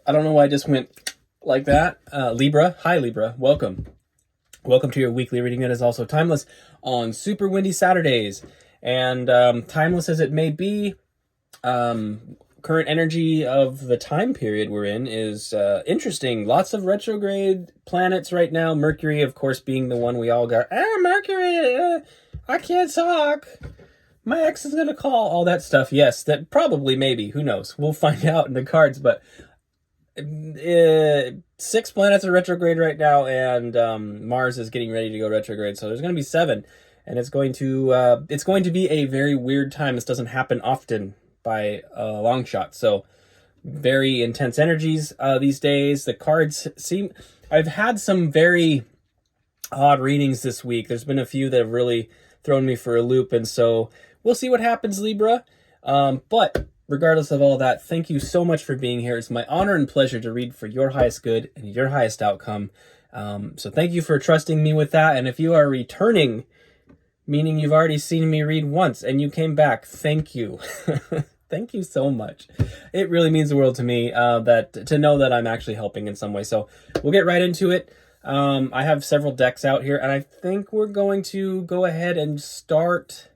I don't know why I just went like that. Libra. Hi, Libra. Welcome. Welcome to your weekly reading that is also timeless on super windy Saturdays. And timeless as it may be, current energy of the time period we're in is interesting. Lots of retrograde planets right now. Mercury, of course, being the one we all got. Mercury, I can't talk. My ex is going to call. All that stuff. Yes, that probably, maybe. Who knows? We'll find out in the cards. But 6 planets are retrograde right now, and Mars is getting ready to go retrograde. So there's going to be 7. And it's going to be a very weird time. This doesn't happen often by a long shot. So very intense energies these days. The cards seem... I've had some very odd readings this week. There's been a few that have really thrown me for a loop. And so we'll see what happens, Libra. But regardless of all that, thank you so much for being here. It's my honor and pleasure to read for your highest good and your highest outcome. So thank you for trusting me with that. And if you are returning, meaning you've already seen me read once and you came back, thank you. Thank you so much. It really means the world to me to know that I'm actually helping in some way. So we'll get right into it. I have several decks out here, and I think we're going to go ahead and start.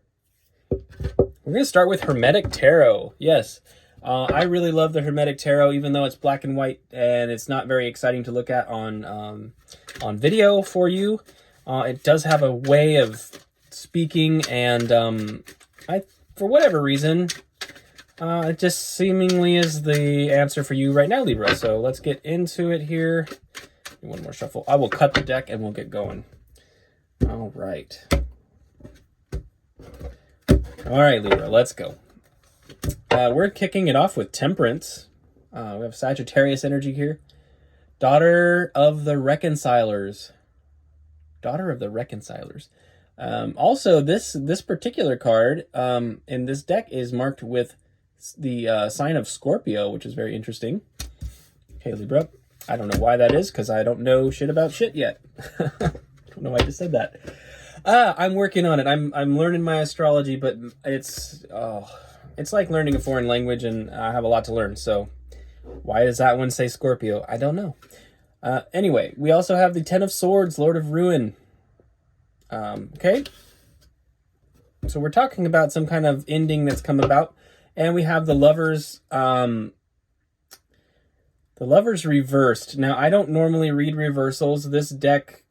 We're going to start with Hermetic Tarot. Yes, I really love the Hermetic Tarot, even though it's black and white and it's not very exciting to look at on video for you. It does have a way of speaking, and for whatever reason, it just seemingly is the answer for you right now, Libra. So let's get into it here. One more shuffle. I will cut the deck and we'll get going. All right. All right, Libra, let's go. We're kicking it off with Temperance. We have Sagittarius energy here. Daughter of the Reconcilers. Daughter of the Reconcilers. Also, this particular card in this deck is marked with the sign of Scorpio, which is very interesting. Okay, Libra. I don't know why that is, because I don't know shit about shit yet. Don't know why I just said that. I'm working on it. I'm learning my astrology, but it's like learning a foreign language, and I have a lot to learn. So why does that one say Scorpio? I don't know. Anyway, we also have the Ten of Swords, Lord of Ruin. Okay. So we're talking about some kind of ending that's come about. And we have the Lovers, the Lovers reversed. Now, I don't normally read reversals. This deck,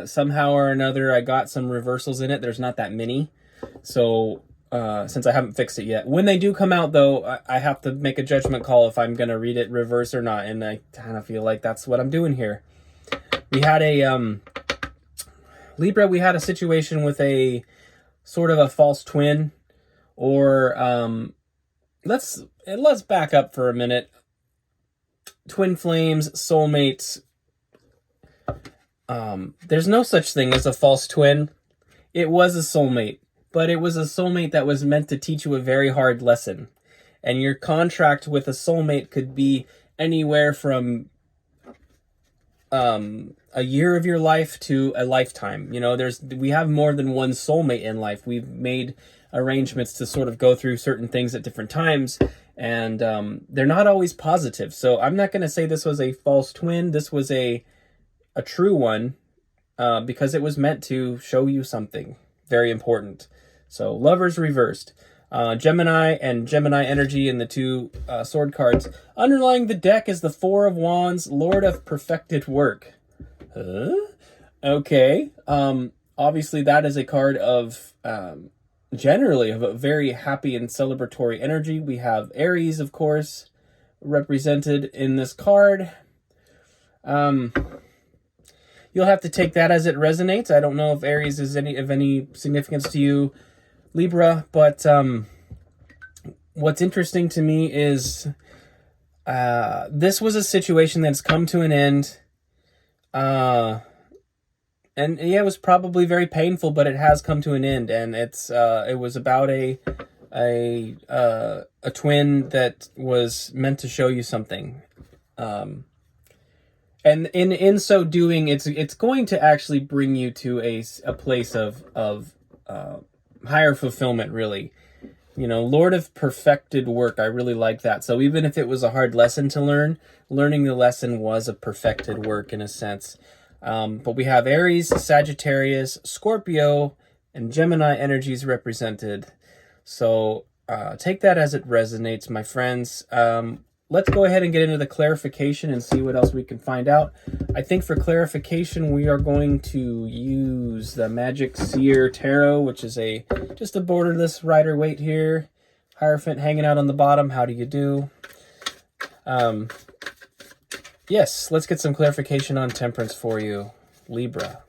somehow or another, I got some reversals in it. There's not that many. So, since I haven't fixed it yet. When they do come out, though, I have to make a judgment call if I'm going to read it reverse or not. And I kind of feel like that's what I'm doing here. We had a, Libra, we had a situation with a sort of a false twin. Or, let's back up for a minute. Twin flames, soulmates. There's no such thing as a false twin. It was a soulmate, but it was a soulmate that was meant to teach you a very hard lesson. And your contract with a soulmate could be anywhere from a year of your life to a lifetime. You know, we have more than one soulmate in life. We've made arrangements to sort of go through certain things at different times, and they're not always positive. So I'm not going to say this was a false twin. This was a true one, because it was meant to show you something very important. So Lovers reversed. Gemini and Gemini energy in the two sword cards. Underlying the deck is the Four of Wands, Lord of Perfected Work. Huh? Okay. Obviously that is a card of... generally of a very happy and celebratory energy. We have Aries, of course, represented in this card. You'll have to take that as it resonates. I don't know if Aries is of any significance to you, Libra, but what's interesting to me is this was a situation that's come to an end. And yeah, it was probably very painful, but it has come to an end, and it was about a twin that was meant to show you something, and in so doing, it's going to actually bring you to a place of higher fulfillment, really. Lord of perfected work. I really like that. So even if it was a hard lesson to learn, learning the lesson was a perfected work in a sense. But we have Aries, Sagittarius, Scorpio, and Gemini energies represented. So take that as it resonates, my friends. Let's go ahead and get into the clarification and see what else we can find out. I think for clarification, we are going to use the Magic Seer Tarot, which is just a borderless Rider-Waite here. Hierophant hanging out on the bottom. How do you do? Yes, let's get some clarification on temperance for you. Libra.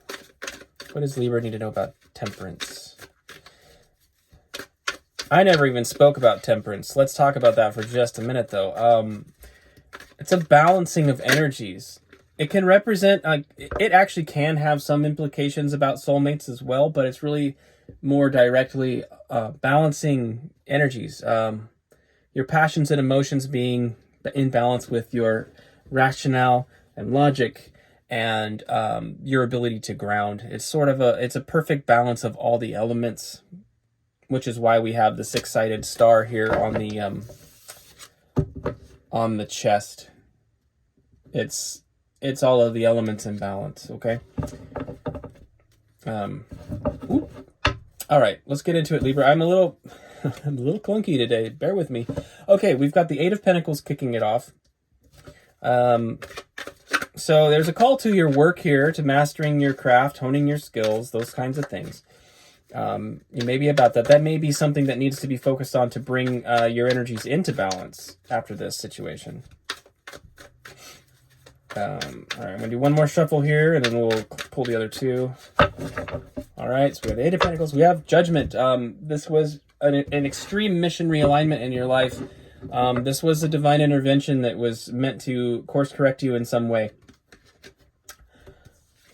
What does Libra need to know about temperance? I never even spoke about temperance. Let's talk about that for just a minute, though. It's a balancing of energies. It can represent, it actually can have some implications about soulmates as well, but it's really more directly balancing energies. Your passions and emotions being in balance with your rationale and logic and your ability to ground. It's it's a perfect balance of all the elements, which is why we have the six-sided star here on the chest. It's all of the elements in balance, okay? All right, let's get into it, Libra. I'm a little clunky today. Bear with me. Okay, we've got the Eight of Pentacles kicking it off. So there's a call to your work here, to mastering your craft, honing your skills, those kinds of things. It may be about that. That may be something that needs to be focused on to bring your energies into balance after this situation. All right, I'm going to do one more shuffle here, and then we'll pull the other two. All right, so we have the Eight of Pentacles. We have Judgment. This was an extreme mission realignment in your life. This was a divine intervention that was meant to course correct you in some way.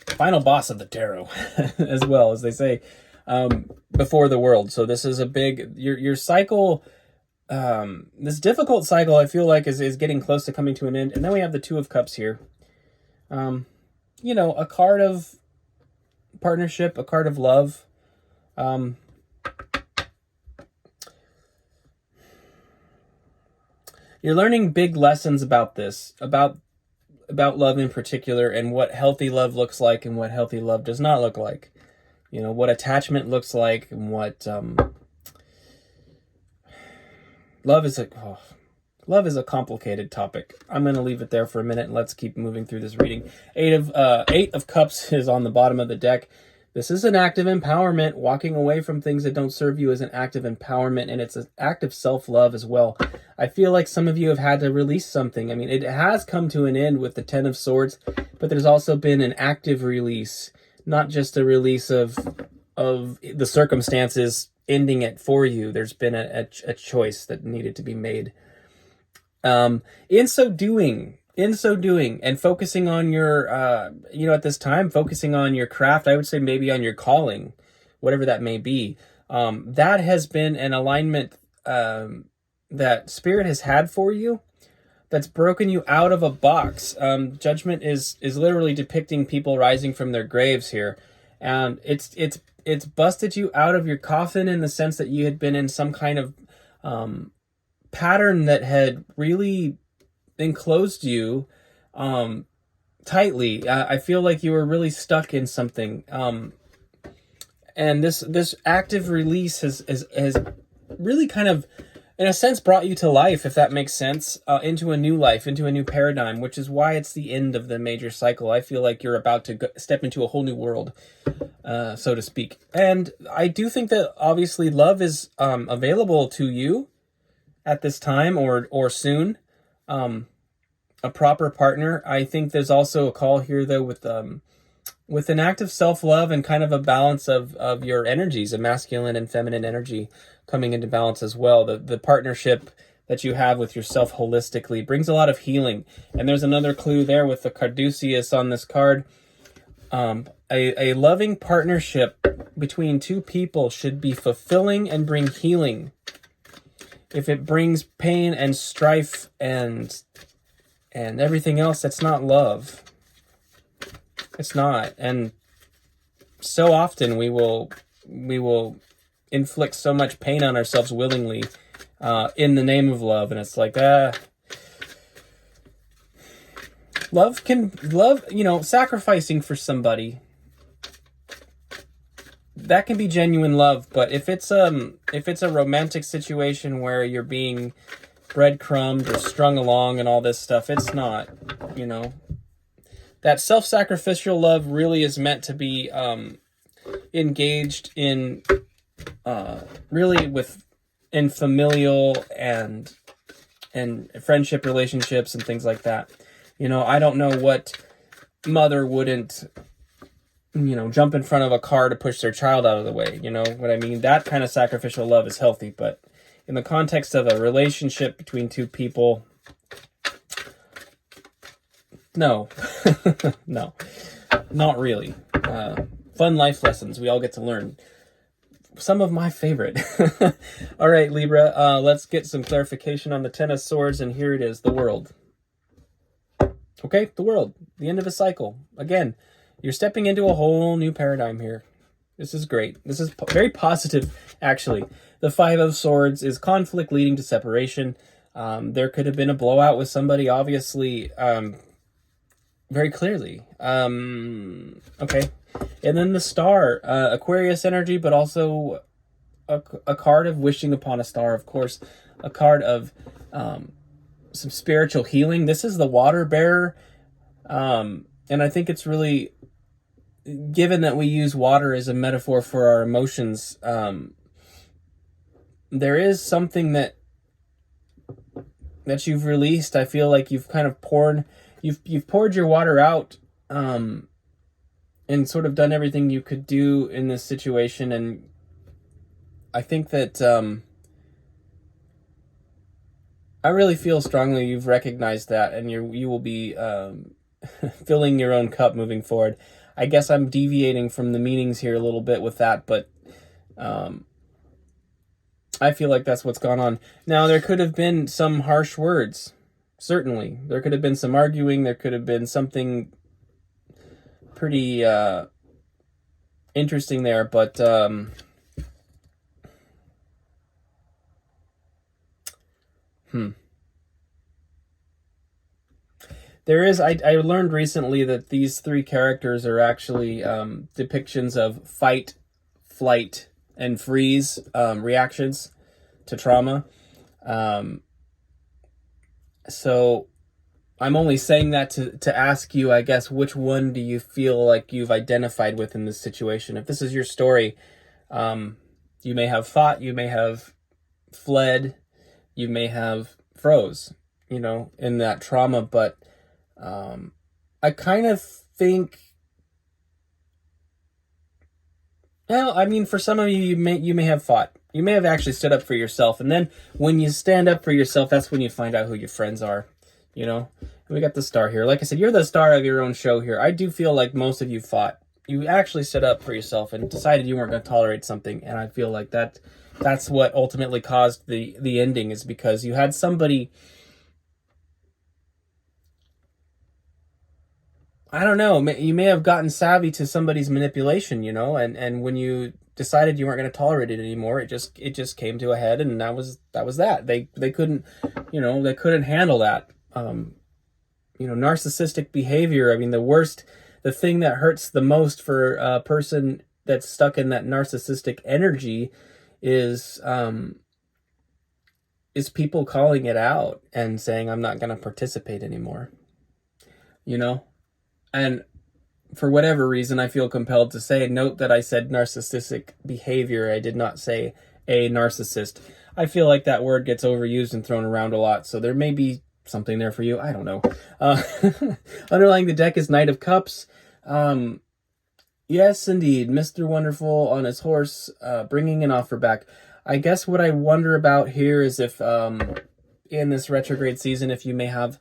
Final boss of the tarot, as well, as they say, before the world. So this is a big, your cycle, this difficult cycle, I feel like is getting close to coming to an end. And then we have the Two of Cups here. A card of partnership, a card of love. You're learning big lessons about this, about love in particular, and what healthy love looks like and what healthy love does not look like. What attachment looks like, and what love is a complicated topic. I'm going to leave it there for a minute and let's keep moving through this reading. Eight of Cups is on the bottom of the deck. This is an act of empowerment. Walking away from things that don't serve you is an act of empowerment, and it's an act of self-love as well. I feel like some of you have had to release something. I mean, it has come to an end with the Ten of Swords, but there's also been an active release, not just a release of the circumstances ending it for you. There's been a choice that needed to be made. In so doing, and focusing on your, at this time, focusing on your craft, I would say maybe on your calling, whatever that may be. That has been an alignment that Spirit has had for you, that's broken you out of a box. Judgment is literally depicting people rising from their graves here, and it's busted you out of your coffin in the sense that you had been in some kind of pattern that had really enclosed you tightly. I feel like you were really stuck in something, and this active release has really kind of, in a sense, brought you to life, if that makes sense, into a new life, into a new paradigm, which is why it's the end of the major cycle. I feel like you're about to step into a whole new world, so to speak. And I do think that obviously love is available to you at this time or soon. A proper partner. I think there's also a call here, though, with an act of self-love and kind of a balance of your energies, a masculine and feminine energy coming into balance as well. The partnership that you have with yourself holistically brings a lot of healing. And there's another clue there with the Caduceus on this card. A loving partnership between two people should be fulfilling and bring healing. If it brings pain and strife and everything else, that's not love. It's not. And so often we will inflict so much pain on ourselves willingly in the name of love. And it's like, love, sacrificing for somebody, that can be genuine love. But if it's a romantic situation where you're being breadcrumbed or strung along and all this stuff, it's not, that self-sacrificial love really is meant to be engaged in in familial and friendship relationships and things like that. I don't know what mother wouldn't jump in front of a car to push their child out of the way. You know what I mean? That kind of sacrificial love is healthy, but in the context of a relationship between two people, no. No, not really. Fun life lessons we all get to learn. Some of my favorite. All right, Libra, let's get some clarification on the Ten of Swords, and here it is, the World. Okay, the World, the end of a cycle. Again, you're stepping into a whole new paradigm here. This is great. This is very positive, actually. The Five of Swords is conflict leading to separation. There could have been a blowout with somebody, obviously, very clearly. Okay. And then the Star, Aquarius energy, but also a card of wishing upon a star, of course. A card of some spiritual healing. This is the Water Bearer. And I think it's really, given that we use water as a metaphor for our emotions, there is something that you've released. I feel like you've kind of poured your water out, and sort of done everything you could do in this situation. And I think that I really feel strongly you've recognized that, and you will be filling your own cup moving forward. I guess I'm deviating from the meanings here a little bit with that, but I feel like that's what's gone on. Now, there could have been some harsh words. Certainly. There could have been some arguing. There could have been something pretty interesting there, but there is, I learned recently that these three characters are actually depictions of fight, flight, and freeze reactions to trauma. So I'm only saying that to ask you, I guess, which one do you feel like you've identified with in this situation? If this is your story, you may have fought, you may have fled, you may have froze, in that trauma, but I kind of think, well, I mean, for some of you, you may have fought. You may have actually stood up for yourself. And then when you stand up for yourself, that's when you find out who your friends are, And we got the Star here. Like I said, you're the star of your own show here. I do feel like most of you fought. You actually stood up for yourself and decided you weren't going to tolerate something. And I feel like that's what ultimately caused the ending, is because you had somebody, I don't know, you may have gotten savvy to somebody's manipulation, and when you decided you weren't going to tolerate it anymore, it just came to a head, and that was that. They couldn't, they couldn't handle that. Narcissistic behavior. I mean, the thing that hurts the most for a person that's stuck in that narcissistic energy is people calling it out and saying, I'm not going to participate anymore, And for whatever reason, I feel compelled to say, note that I said narcissistic behavior. I did not say a narcissist. I feel like that word gets overused and thrown around a lot, so there may be something there for you. I don't know. Underlying the deck is Knight of Cups. Yes, indeed. Mr. Wonderful on his horse, bringing an offer back. I guess what I wonder about here is if in this retrograde season, if you may have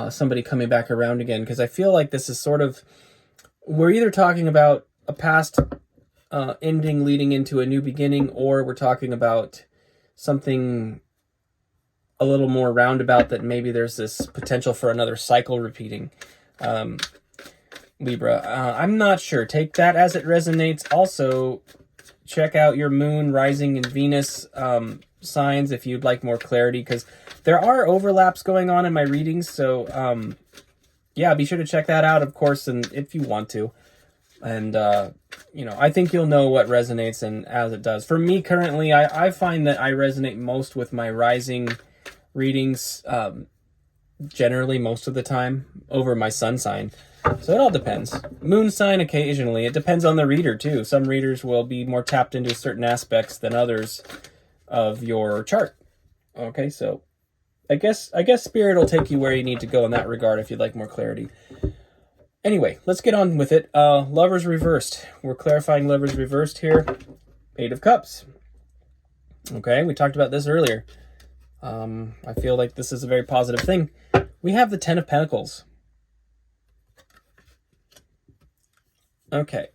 somebody coming back around again, because I feel like this is sort of, we're either talking about a past ending leading into a new beginning, or we're talking about something a little more roundabout, that maybe there's this potential for another cycle repeating. Libra, I'm not sure. Take that as it resonates. Also, check out your moon, rising, and Venus signs if you'd like more clarity, because there are overlaps going on in my readings. So yeah, be sure to check that out, of course, and if you want to. And I think you'll know what resonates and as it does. For me currently, I find that I resonate most with my rising readings, generally most of the time, over my sun sign. So it all depends. Moon sign occasionally. It depends on the reader too. Some readers will be more tapped into certain aspects than others of your chart. Okay, so I guess Spirit will take you where you need to go in that regard if you'd like more clarity. Anyway, let's get on with it. Lovers reversed. We're clarifying lovers reversed here. 8 of Cups. Okay, we talked about this earlier. I feel like this is a very positive thing. We have the 10 of Pentacles. Okay.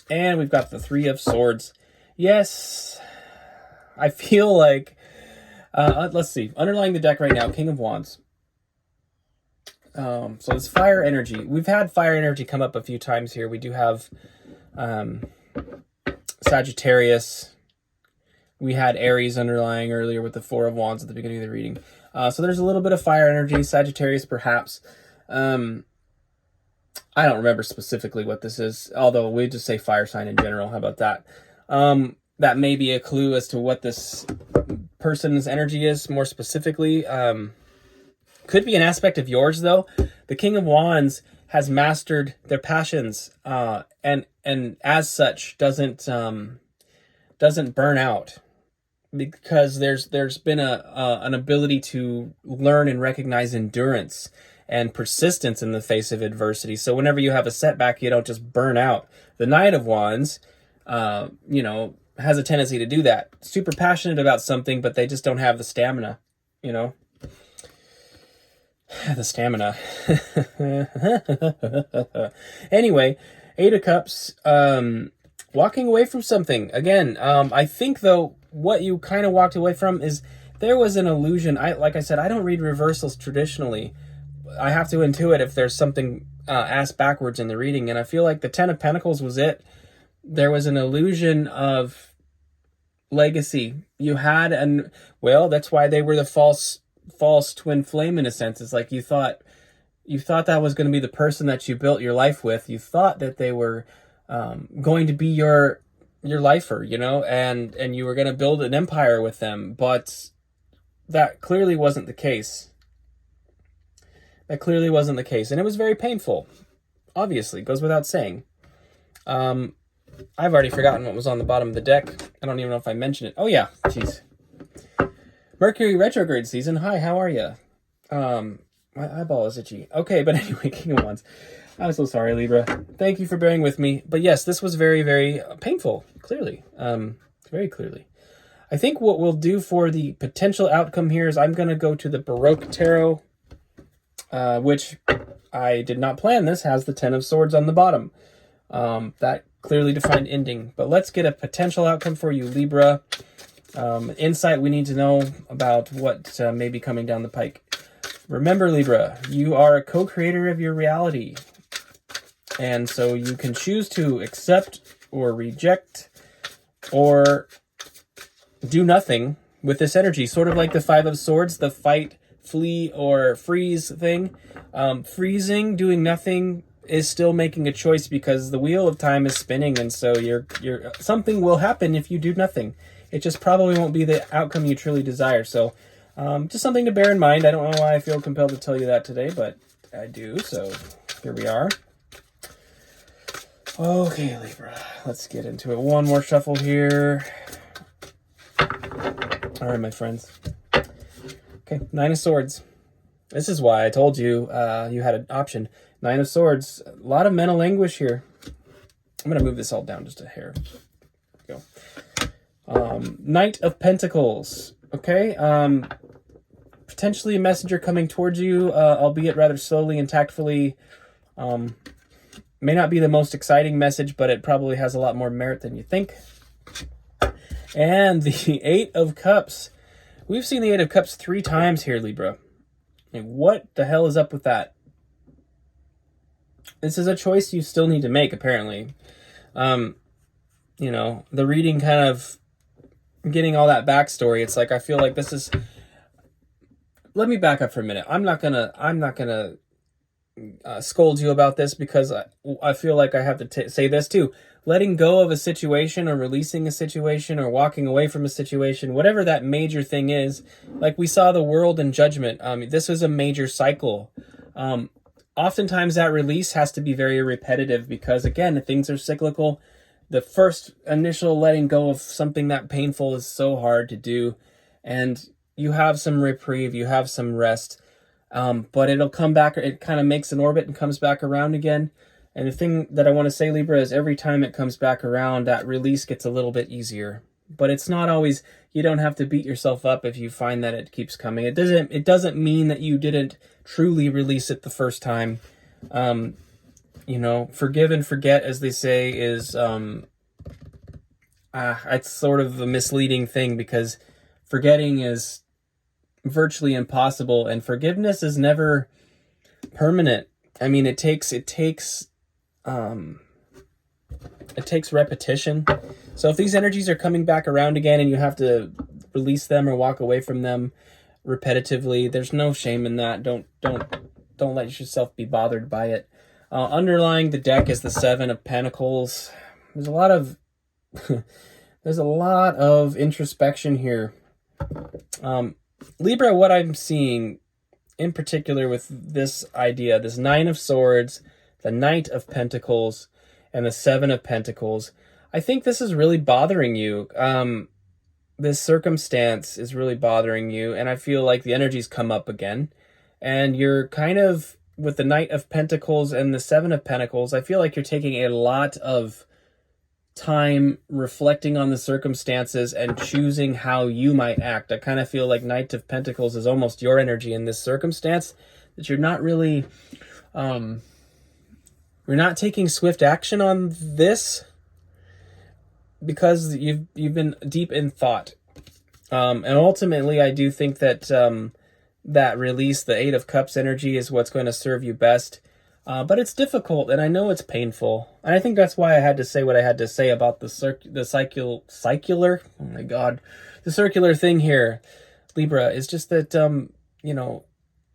And we've got the 3 of Swords. Yes. I feel like... let's see. Underlying the deck right now, King of Wands. So it's fire energy. We've had fire energy come up a few times here. We do have Sagittarius. We had Aries underlying earlier with the 4 of Wands at the beginning of the reading. So there's a little bit of fire energy, Sagittarius perhaps. I don't remember specifically what this is, although we just say fire sign in general. How about that? That may be a clue as to what this person's energy is more specifically. Could be an aspect of yours, though. The King of Wands has mastered their passions, and as such doesn't burn out, because there's been an ability to learn and recognize endurance and persistence in the face of adversity. So whenever you have a setback, you don't just burn out. The Knight of Wands, has a tendency to do that. Super passionate about something, but they just don't have the stamina, The stamina. Anyway, 8 of Cups, walking away from something. Again, I think, though, what you kind of walked away from is there was an illusion. Like I said, I don't read reversals traditionally. I have to intuit if there's something asked backwards in the reading, and I feel like the 10 of Pentacles was it. There was an illusion of legacy. You had, that's why they were the false twin flame in a sense. It's like you thought that was going to be the person that you built your life with. You thought that they were going to be your lifer, and you were going to build an empire with them, but that clearly wasn't the case. And it was very painful. Obviously, goes without saying. I've already forgotten what was on the bottom of the deck. I don't even know if I mentioned it. Oh yeah, jeez. Mercury retrograde season. Hi, how are you? My eyeball is itchy. Okay, but anyway, King of Wands. I'm so sorry, Libra. Thank you for bearing with me. But yes, this was very, very painful, clearly. Very clearly. I think what we'll do for the potential outcome here is I'm going to go to the Baroque Tarot, which I did not plan. This has the 10 of Swords on the bottom. That clearly defined ending. But let's get a potential outcome for you, Libra. Insight we need to know about what may be coming down the pike. Remember, Libra, you are a co-creator of your reality. And so you can choose to accept or reject or do nothing with this energy. Sort of like the 5 of Swords, the fight, flee, or freeze thing. Freezing, doing nothing, is still making a choice because the wheel of time is spinning, and so something will happen if you do nothing. It just probably won't be the outcome you truly desire. So just something to bear in mind. I don't know why I feel compelled to tell you that today, but I do. So here we are. Okay, Libra, let's get into it. One more shuffle here. All right, my friends. Okay, 9 of Swords. This is why I told you you had an option. 9 of Swords. A lot of mental anguish here. I'm going to move this all down just a hair. There we go. Knight of Pentacles. Okay. Potentially a messenger coming towards you, albeit rather slowly and tactfully. May not be the most exciting message, but it probably has a lot more merit than you think. And the 8 of Cups. We've seen the 8 of Cups 3 times here, Libra. What the hell is up with that? This is a choice you still need to make, apparently. you know, the reading kind of getting all that backstory, it's like I feel like this is. Let me back up for a minute. I'm not gonna scold you about this because I feel like I have to say this too. Letting go of a situation or releasing a situation or walking away from a situation, whatever that major thing is, like we saw the world in Judgment. This was a major cycle. Oftentimes that release has to be very repetitive because, again, things are cyclical. The first initial letting go of something that painful is so hard to do. And you have some reprieve, you have some rest. But it'll come back, it kind of makes an orbit and comes back around again. And the thing that I want to say, Libra, is every time it comes back around, that release gets a little bit easier. But it's not always, you don't have to beat yourself up if you find that it keeps coming. It doesn't mean that you didn't truly release it the first time. You know, forgive and forget, as they say, is it's sort of a misleading thing because forgetting is virtually impossible and forgiveness is never permanent. I mean, it takes repetition. So if these energies are coming back around again and you have to release them or walk away from them repetitively, there's no shame in that. Don't let yourself be bothered by it. Underlying the deck is the Seven of Pentacles. There's a lot of there's a lot of introspection here. Libra, what I'm seeing in particular with this idea, this Nine of Swords, the Knight of Pentacles, and the Seven of Pentacles, I think this is really bothering you. This circumstance is really bothering you, and I feel like the energies come up again. And you're kind of, with the Knight of Pentacles and the Seven of Pentacles, I feel like you're taking a lot of time reflecting on the circumstances and choosing how you might act. I kind of feel like Knight of Pentacles is almost your energy in this circumstance, that you're not really, you're not taking swift action on this because you've been deep in thought. And ultimately, I do think that that release, the Eight of Cups energy, is what's going to serve you best. But it's difficult, and I know it's painful. And I think that's why I had to say what I had to say about the circular, oh my God, the circular thing here, Libra, is just that, you know,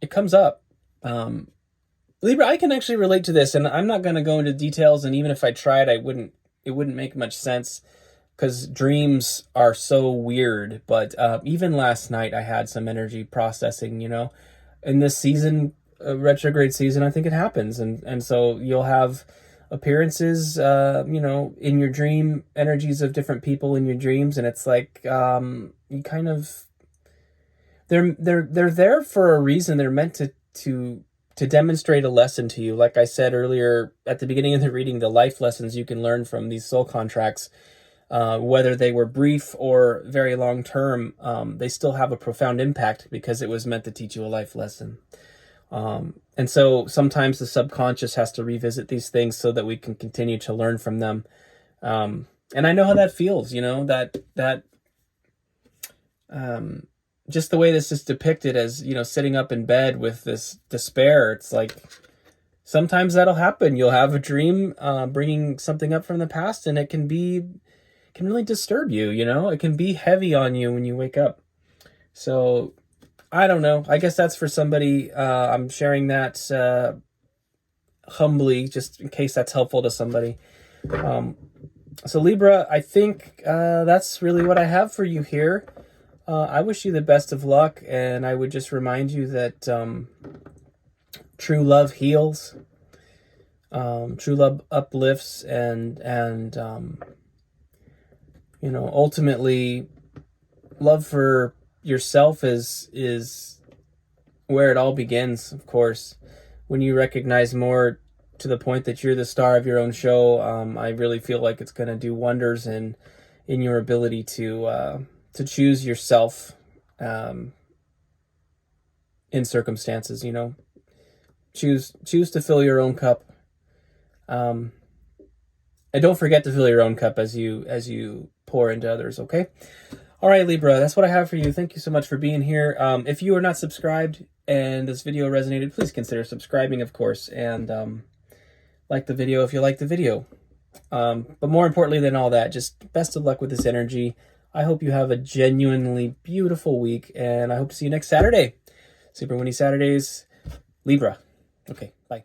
it comes up. Libra, I can actually relate to this, and I'm not going to go into details, and even if I tried, it wouldn't make much sense, because dreams are so weird. But even last night, I had some energy processing, you know, in this season, retrograde season, I think it happens, and so you'll have appearances, you know, in your dream, energies of different people in your dreams, and it's like you kind of, they're there for a reason. They're meant to demonstrate a lesson to you. Like I said earlier at the beginning of the reading, the life lessons you can learn from these soul contracts, whether they were brief or very long term, they still have a profound impact because it was meant to teach you a life lesson. And so sometimes the subconscious has to revisit these things so that we can continue to learn from them. And I know how that feels, you know, that just the way this is depicted as, you know, sitting up in bed with this despair. It's like, sometimes that'll happen. You'll have a dream, bringing something up from the past, and it can really disturb you, you know, it can be heavy on you when you wake up. So I don't know. I guess that's for somebody. I'm sharing that humbly, just in case that's helpful to somebody. So Libra, I think that's really what I have for you here. I wish you the best of luck, and I would just remind you that true love heals, true love uplifts, and you know, ultimately, love for yourself is where it all begins, of course. When you recognize more to the point that you're the star of your own show, I really feel like it's going to do wonders in your ability to choose yourself in circumstances, you know. Choose to fill your own cup. And don't forget to fill your own cup as you pour into others, okay? All right, Libra, that's what I have for you. Thank you so much for being here. If you are not subscribed and this video resonated, please consider subscribing, of course, and like the video if you like the video. But more importantly than all that, just best of luck with this energy. I hope you have a genuinely beautiful week, and I hope to see you next Saturday. Super Winnie Saturdays, Libra. Okay, bye.